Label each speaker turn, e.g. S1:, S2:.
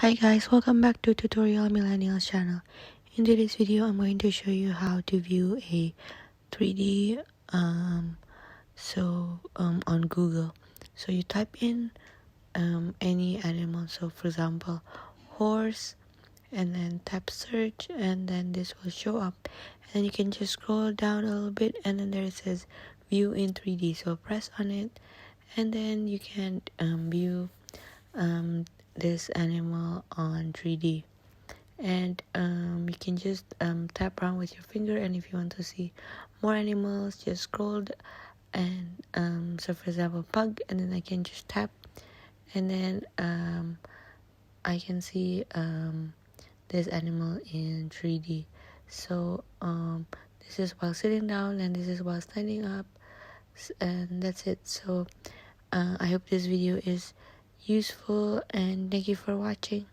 S1: Hi guys, welcome back to Tutorial Millennials channel. In today's video, I'm going to show you how to view a 3D on Google. So you type in any animal. So for example, horse, and then tap search, and then this will show up. And then you can just scroll down a little bit, and then there it says view in 3D. So press on it, and then you can view this animal on 3D, and you can just tap around with your finger, and if you want to see more animals, just scroll and so for example pug, and then I can just tap, and then I can see this animal in 3D. So this is while sitting down, and this is while standing up, and that's it. So I hope this video is useful, and thank you for watching.